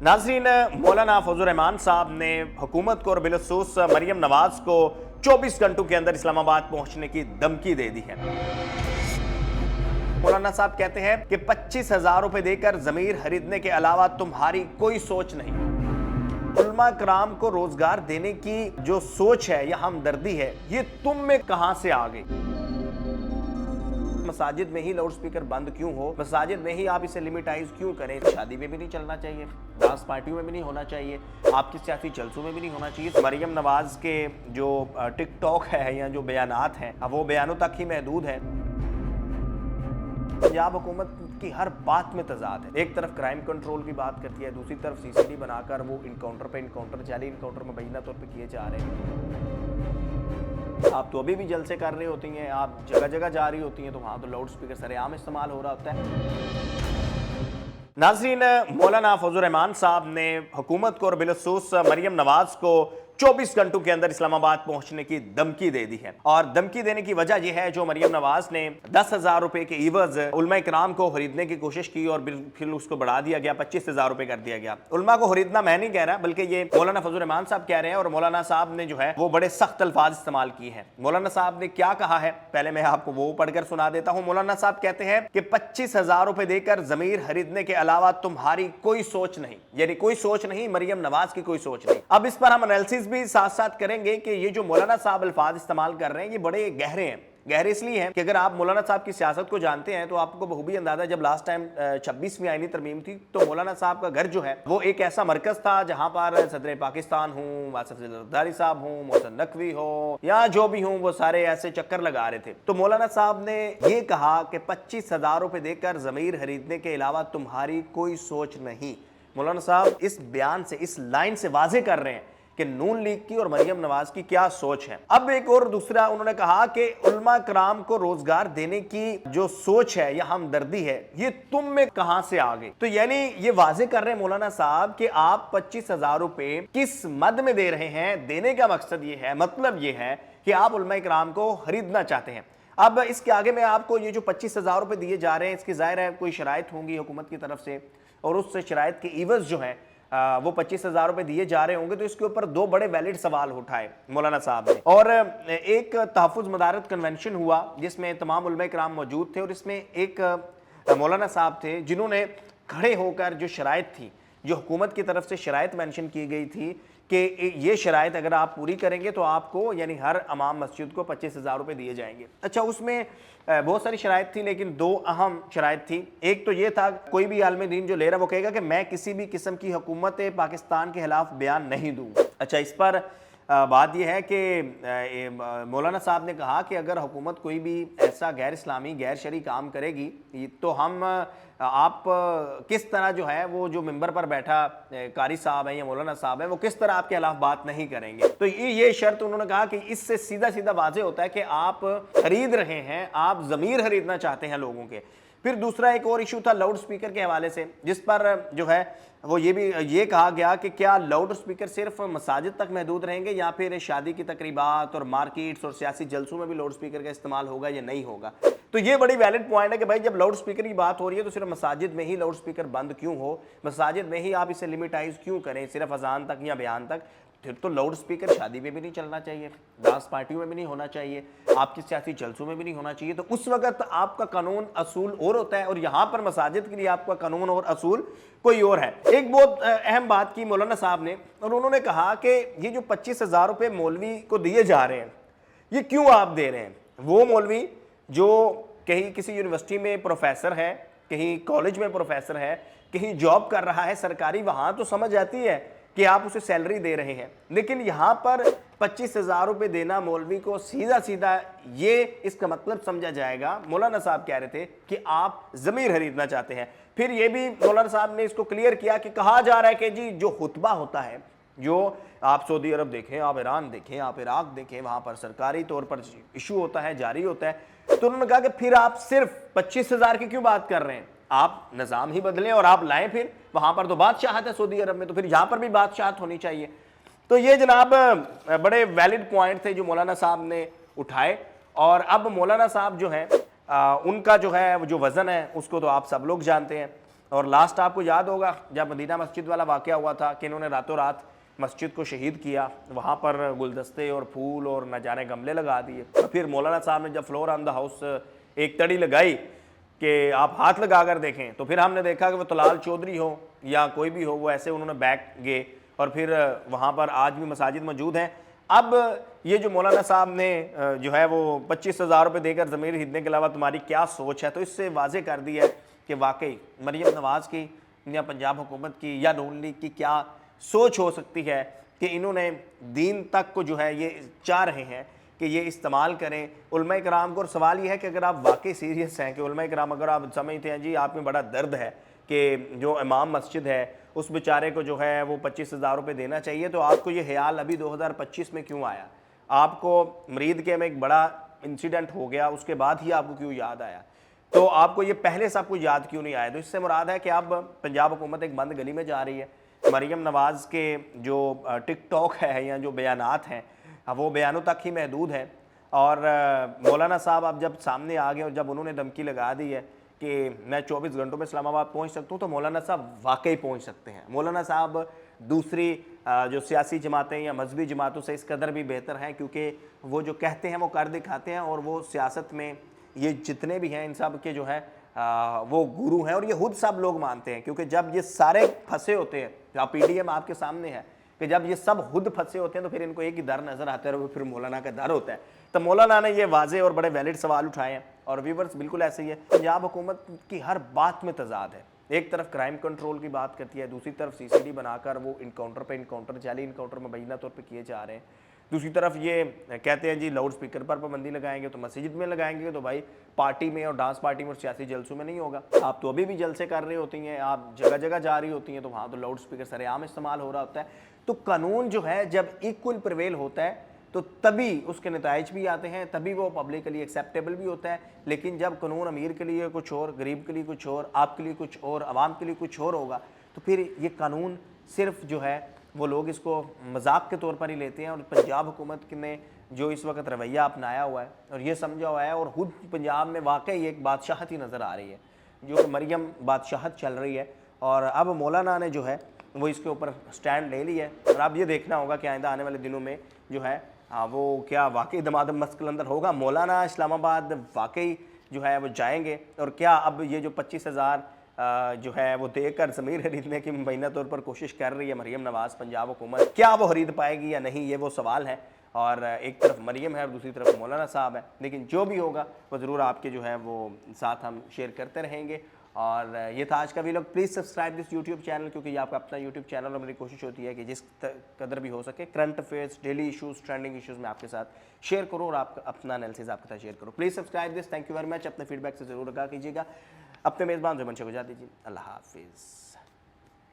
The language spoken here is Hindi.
नाज़रीन, मौलाना फजल रहमान साहब ने हुकूमत को और बिलखसूस मरियम नवाज को 24 घंटों के अंदर इस्लामाबाद पहुंचने की धमकी दे दी है। मौलाना साहब कहते हैं कि 25,000 रुपए देकर जमीर खरीदने के अलावा तुम्हारी कोई सोच नहीं। उलमा कराम को रोजगार देने की जो सोच है या हमदर्दी है, ये तुम में कहां से आ गई? मसाजिद में ही लाउड स्पीकर बंद क्यों हो? मसाजिद में ही आप इसे लिमिटाइज क्यों करें? शादी में भी नहीं चलना चाहिए, डांस पार्टियों में भी नहीं होना चाहिए, आपकी सियासी जलसों में भी नहीं होना चाहिए। मरियम नवाज के जो टिकटॉक है या जो बयानात हैं, अब वो बयानों तक ही महदूद है। पंजाब हुकूमत की हर बात में तजाद है। एक तरफ क्राइम कंट्रोल की बात करती है, दूसरी तरफ सीसीडी बनाकर वो इनकाउंटर पे इनकाउंटर, जाली इनकाउंटर मुबैना तौर पे किए जा रहे हैं। आप तो अभी भी जलसे कर रही होती हैं, आप जगह जगह जा रही होती हैं, तो वहाँ तो लाउड स्पीकर सरेआम इस्तेमाल हो रहा होता है। नाज़रीन, मौलाना फजल रहमान साहब ने हुकूमत को और बिलखसूस मरियम नवाज को 24 घंटों के अंदर इस्लामाबाद पहुंचने की धमकी दे दी है। और धमकी देने की वजह यह है, जो मरियम नवाज ने 10,000 रुपए के इवज उलमा कराम को खरीदने की कोशिश की और फिर उसको बढ़ा दिया गया, 25,000 रुपए कर दिया गया। उलमा को खरीदना मैं नहीं कह रहा, बल्कि ये मौलाना फजल रहमान साहब कह रहे हैं, और मौलाना साहब ने जो है वो बड़े सख्त अल्फाज इस्तेमाल किए हैं। मौलाना साहब ने क्या कहा है, पहले मैं आपको वो पढ़कर सुना देता हूँ। मौलाना साहब कहते हैं कि 25,000 रुपए देकर जमीर खरीदने के अलावा तुम्हारी कोई सोच नहीं, यानी कोई सोच नहीं, मरियम नवाज की कोई सोच नहीं। अब इस पर हम एनालिसिस भी साथ साथ करेंगे कि ये जो मौलाना साहब अल्फाज इस्तेमाल कर रहे हैं, ये बड़े गहरे हैं। गहरे इसलिए हैं कि अगर आप मौलाना साहब की सियासत को जानते हैं तो आपको बखूबी अंदाजा, जब लास्ट टाइम 26वीं आईनी तरमीम थी, तो मौलाना साहब का घर जो है वो एक ऐसा मरकज था जहां पर सदर पाकिस्तान हूँ, वासिफ जरदारी साहब हूँ, मोहसिन नकवी हो, या जो भी हूँ, वो सारे ऐसे चक्कर लगा रहे थे। तो मौलाना साहब ने ये कहा कि 25,000 रुपए देकर जमीर खरीदने के अलावा तुम्हारी कोई सोच नहीं। मौलाना साहब इस बयान से, इस लाइन से वाजे कर रहे हैं कि नून लीग की और मरियम नवाज की क्या सोच है। अब एक और दूसरा उन्होंने कहा कि उलमा कराम को रोजगार देने की जो सोच है या हमदर्दी है, ये तुम में कहां से आ गई? तो यानी ये वाजे कर रहे हैं मौलाना साहब कि आप 25,000 रुपए किस मद में दे रहे हैं। देने का मकसद ये है, मतलब ये है कि आप उलमा कराम को खरीदना चाहते हैं। अब इसके आगे में आपको ये जो 25,000 रुपए दिए जा रहे हैं, इसकी जाहिर है कोई शराइत होंगी हुकूमत की तरफ से, और उस शराइत के इवज जो है वो 25,000 रुपए दिए जा रहे होंगे। तो इसके ऊपर दो बड़े वैलिड सवाल उठाए मौलाना साहब ने। और एक तहफ़्फ़ुज़ मदारत कन्वेंशन हुआ जिसमें तमाम उलमा कराम मौजूद थे, और इसमें एक मौलाना साहब थे जिन्होंने खड़े होकर जो शराइत थी, जो हुकूमत की तरफ से शराइत मेंशन की गई थी कि ये शराइत अगर आप पूरी करेंगे तो आपको, यानी हर इमाम मस्जिद को 25,000 रुपए दिए जाएंगे। अच्छा, उसमें बहुत सारी शराइत थी, लेकिन दो अहम शराइत थी। एक तो ये था, कोई भी आलिम दीन जो ले रहा वो कहेगा कि मैं किसी भी किस्म की हुकूमत पाकिस्तान के खिलाफ बयान नहीं दूंगा। अच्छा, इस पर बात यह है कि मौलाना साहब ने कहा कि अगर हुकूमत कोई भी ऐसा गैर इस्लामी, गैर शरई काम करेगी तो हम आप किस तरह जो है वो जो मिंबर पर बैठा कारी साहब है या मौलाना साहब है, वो किस तरह आपके खिलाफ बात नहीं करेंगे। तो ये शर्त उन्होंने कहा कि इससे सीधा सीधा वाज़ेह होता है कि आप खरीद रहे हैं, आप ज़मीर खरीदना चाहते हैं लोगों के। फिर दूसरा एक और इशू था लाउड स्पीकर के हवाले से, जिस पर जो है वो ये कहा गया कि क्या लाउड स्पीकर सिर्फ मसाजिद तक महदूद रहेंगे या फिर शादी की तकरीबात और मार्केट्स और सियासी जलसों में भी लाउड स्पीकर का इस्तेमाल होगा या नहीं होगा। तो ये बड़ी वैलिड पॉइंट है कि भाई जब लाउड स्पीकर की बात हो रही है तो सिर्फ मसाजिद में ही लाउड स्पीकर बंद क्यों हो, मसाजिद में ही आप इसे लिमिटाइज क्यों करें, सिर्फ अजान तक या बयान तक। फिर तो लाउड स्पीकर शादी में भी नहीं चलना चाहिए, डांस पार्टियों में भी नहीं होना चाहिए, आपकी सियासी जलसों में भी नहीं होना चाहिए। तो उस वक्त आपका कानून असूल और होता है, और यहाँ पर मसाजिद के लिए आपका कानून और असूल कोई और है। एक बहुत अहम बात की मौलाना साहब ने, और उन्होंने कहा कि ये जो 25,000 रुपये मौलवी को दिए जा रहे हैं, ये क्यों आप दे रहे हैं? वो मौलवी जो कहीं किसी यूनिवर्सिटी में प्रोफेसर है, कहीं कॉलेज में प्रोफेसर है, कहीं जॉब कर रहा है सरकारी, वहाँ तो समझ आती है कि आप उसे सैलरी दे रहे हैं। लेकिन यहाँ पर 25,000 रुपये देना मौलवी को सीधा सीधा ये इसका मतलब समझा जाएगा, मौलाना साहब कह रहे थे कि आप ज़मीर खरीदना चाहते हैं। फिर ये भी मौलाना साहब ने इसको क्लियर किया कि कहा जा रहा है कि जी जो खुतबा होता है, जो आप सऊदी अरब देखें, आप ईरान देखें, आप इराक देखें, वहाँ पर सरकारी तौर पर इशू होता है, जारी होता है। तो उन्होंने कहा कि फिर आप सिर्फ 25,000 की क्यों बात कर रहे हैं? आप निज़ाम ही बदलें और आप लाएं। फिर वहाँ पर तो बादशाहत है सऊदी अरब में, तो फिर यहाँ पर भी बादशाहत होनी चाहिए। तो ये जनाब बड़े वैलिड पॉइंट थे जो मौलाना साहब ने उठाए। और अब मौलाना साहब जो हैं उनका जो है जो वज़न है उसको तो आप सब लोग जानते हैं। और लास्ट आपको याद होगा जब मदीना मस्जिद वाला वाक़या हुआ था कि इन्होंने रातों रात मस्जिद को शहीद किया, वहाँ पर गुलदस्ते और फूल और न जाने गमले लगा दिए। और फिर मौलाना साहब ने जब फ्लोर ऑन द हाउस एक तड़ी लगाई कि आप हाथ लगा कर देखें, तो फिर हमने देखा कि वो तलाल चौधरी हो या कोई भी हो, वो ऐसे उन्होंने बैक गए और फिर वहाँ पर आज भी मसाजिद मौजूद हैं। अब ये जो मौलाना साहब ने जो है वो 25,000 रुपये देकर ज़मीर खरीदने के अलावा तुम्हारी क्या सोच है, तो इससे वाजे कर दिया है कि वाकई मरीम नवाज़ की या पंजाब हुकूमत की या नून लीग की क्या सोच हो सकती है कि इन्होंने दीन तक को जो है ये चाह रहे हैं कि ये इस्तेमाल करें उलमा कराम को। और सवाल ये है कि अगर आप वाकई सीरियस हैं कि उलमा कराम, अगर आप समझते हैं जी आप में बड़ा दर्द है कि जो इमाम मस्जिद है उस बेचारे को जो है वो 25,000 रुपये देना चाहिए, तो आपको ये ख्याल अभी 2025 में क्यों आया? आपको मरीद के में एक बड़ा इंसिडेंट हो गया उसके बाद ही आपको क्यों याद आया? तो आपको ये पहले सब कुछ याद क्यों नहीं आया? तो इससे मुराद है कि अब पंजाब हुकूमत एक बंद गली में जा रही है। मरीम नवाज़ के जो टिकटॉक है या जो बयानात हैं वो बयानों तक ही महदूद हैं। और मौलाना साहब अब जब सामने आ गए और जब उन्होंने धमकी लगा दी है कि मैं 24 घंटों में इस्लामाबाद पहुंच सकता हूं, तो मौलाना साहब वाकई पहुंच सकते हैं। मौलाना साहब दूसरी जो सियासी जमातें या मजहबी जमातों से इस कदर भी बेहतर हैं क्योंकि वो जो कहते हैं वो कर दिखाते हैं। और वो सियासत में ये जितने भी हैं इन सब के जो है वो गुरु हैं और ये खुद सब लोग मानते हैं। क्योंकि जब ये सारे फंसे होते हैं, आप पीडीएम आपके सामने है कि जब ये सब खुद फंसे होते हैं तो फिर इनको एक ही डर नजर आता है और वो फिर मौलाना का डर होता है। तो मौलाना ने ये वाजे और बड़े वैलिड सवाल उठाए हैं और व्यूवर्स बिल्कुल ऐसे ही है। पंजाब हुकूमत की हर बात में तजाद है। एक तरफ क्राइम कंट्रोल की बात करती है, दूसरी तरफ सीसीडी बनाकर वो इनकाउंटर पे इनकाउंटर जाली इनकाउंटर मुबैना तौर पे किए जा रहे हैं। दूसरी तरफ ये कहते हैं जी लाउड स्पीकर पर पाबंदी लगाएंगे तो मस्जिद में लगाएंगे, तो भाई पार्टी में और डांस पार्टी में और सियासी जलसों में नहीं होगा। आप तो अभी भी जलसे कर रही होती हैं, आप जगह जगह जा रही होती हैं, तो वहाँ तो लाउड स्पीकर सरेआम इस्तेमाल हो रहा होता है। तो कानून जो है जब इक्वल प्रिवेल होता है तो तभी उसके नताइज भी आते हैं, तभी वो पब्लिकली एक्सेप्टेबल भी होता है। लेकिन जब कानून अमीर के लिए कुछ और, गरीब के लिए कुछ और, आपके लिए कुछ और, आवाम के लिए कुछ और होगा, तो फिर ये कानून सिर्फ जो है वो लोग इसको मजाक के तौर पर ही लेते हैं। और पंजाब हुकूमत ने जो इस वक्त रवैया अपनाया हुआ है और ये समझा हुआ है, और खुद पंजाब में वाकई एक बादशाहत ही नज़र आ रही है जो कि मरियम बादशाहत चल रही है। और अब मौलाना ने जो है वो इसके ऊपर स्टैंड ले लिया है। और अब ये देखना होगा कि आइंदा आने वाले दिनों में जो है वो क्या वाकई दमादम मस्क अंदर होगा, मौलाना इस्लामाबाद वाकई जो है वो जाएंगे, और क्या अब ये जो 25,000 जो है वो देकर ज़मीर खरीदने की मुबैना तौर पर कोशिश कर रही है मरीम नवाज़ पंजाब हुकूमत, क्या वो खरीद पाएगी या नहीं, ये वो सवाल है। और एक तरफ मरीम है और दूसरी तरफ मौलाना साहब है। लेकिन जो भी होगा वो ज़रूर आपके जो है वो साथ हम शेयर करते रहेंगे। और ये था आज का video. Please subscribe this YouTube channel, क्योंकि ये आपका अपना यूट्यूब चैनल और मेरी कोशिश होती है कि जिस कदर भी हो सके current affairs, daily issues, trending issues में आपके साथ शेयर करूँ और आप अपना एनालिसिस आपके साथ शेयर करूँ। Please subscribe this. Thank you very much. अपने फीडबैक से ज़रूर आगाह कीजिएगा। अपने मेज़बान जुमन से गुजार दीजिए। अल्लाह हाफिज़।